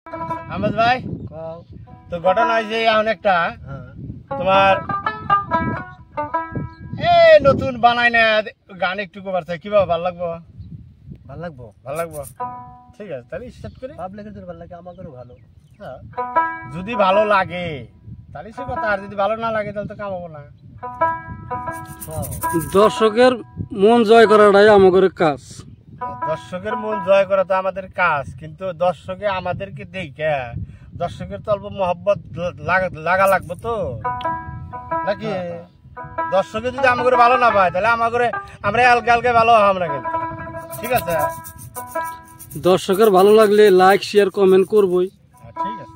আহমেদ ভাই তো ঘটনা হয়েছে এমন একটা তোমার নতুন বানাই না গান একটু কভার চাই কিভাবে ভালো লাগবো ভালো লাগবো ঠিক আছে তাহলে স্টার্ট করি পাবলিকের জন্য ভালো লাগে আমাদেরও ভালো হ্যাঁ যদি ভালো লাগে তাহলে সে কথা আর যদি ভালো না লাগে তাহলে তো কামাবো না দর্শকের মন জয় করাটাই আমাদের কাজ দর্শকের মন জয় করা তো আমাদের কাজ কিন্তু দর্শকে আমাদেরকে দেখে দর্শকের তো অল্প মহব্বত লাগা লাগবে তো নাকি দর্শকে যদি আমাদের ভালো না পায় তাহলে আমরা আলগে ভালো হব না কিন্তু ঠিক আছে দর্শকের ভালো লাগলে লাইক শেয়ার কমেন্ট করবই ঠিক আছে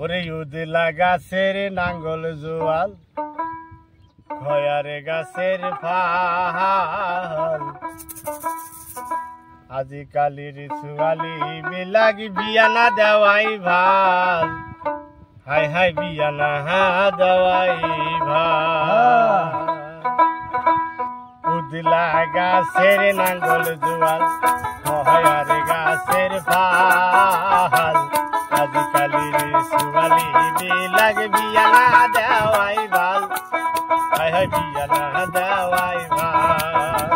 ওরে উদলা গাছের নাঙ্গল জোয়াল খয়ারে গাছের ফাল আজিকালির সুয়ালি বিলাগি বিয়া না দেওয়াই ভাল হাই হাই বিয়া না দেওয়াই ভাল উদলা গাছের নাঙ্গল জোয়াল খয়ারে গাছের ফাল আজিকালির সুয়ালি বিলাগি বিয়া না দেওয়াই ভাল হাই হাই বিয়া না দেওয়াই ভাল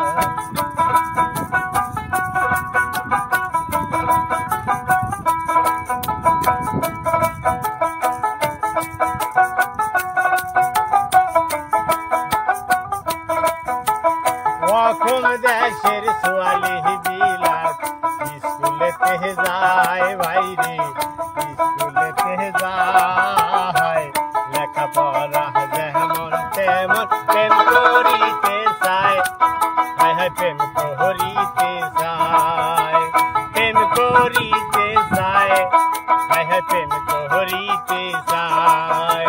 কখন দেশের সোয়ালি বিলাক স্কুলেতে যায় বাইরে স্কুলেতে যায় লেখাপড়া যেমন তেমন প্রেম করিতে চায় হায় হায় প্রেম করিতে চায় প্রেম করিতে চায় হায় হায় প্রেম করিতে চায়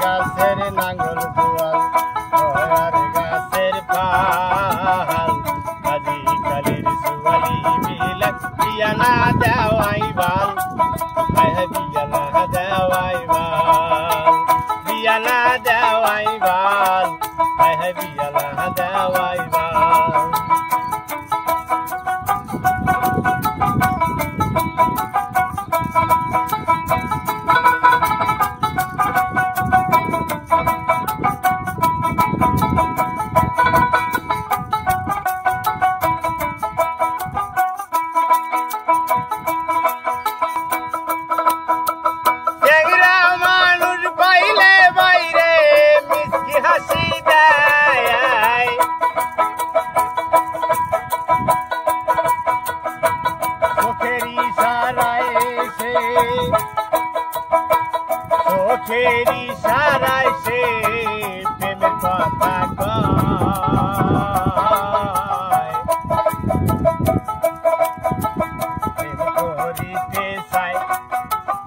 গাছের নাঙ্গল জোয়াল খয়ার গাছের ফাল আজিকালির সুয়ালি বিলাক বিয়া না দেওয়াই ভাল হায় হায় বিয়া না দেওয়াই ভাল বিয়া না দেওয়াই ভাল হায় হায় বিয়া না দেওয়াই ভাল চোখেরি সারাই সে প্রেমের কথা কয় প্রেম করিতে চায়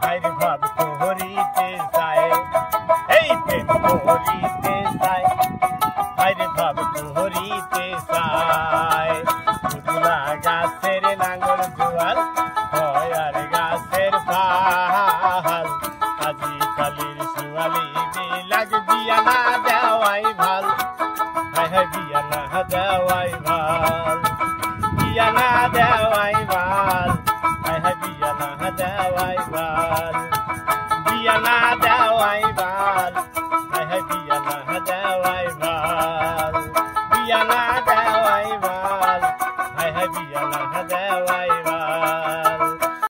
আরে ভাব করিতে চায় এই প্রেম করিতে চায় আরে ভাব করিতে চায় উদলা গাছের নাঙ্গল জোয়াল খয়ার গাছের ফাল আজিকালির সুয়ালি বিলাক বিয়া না দেওয়াই ভাল হায় হায় বিয়া না দেওয়াই ভাল বিয়া না দেওয়াই ভাল হায় হায় বিয়া না দেওয়াই ভাল বিয়া না দেওয়াই ভাল হায় হায় বিয়া না দেওয়াই ভাল বিয়া না দেওয়াই ভাল হায় হায় বিয়া না দেওয়াই ভাল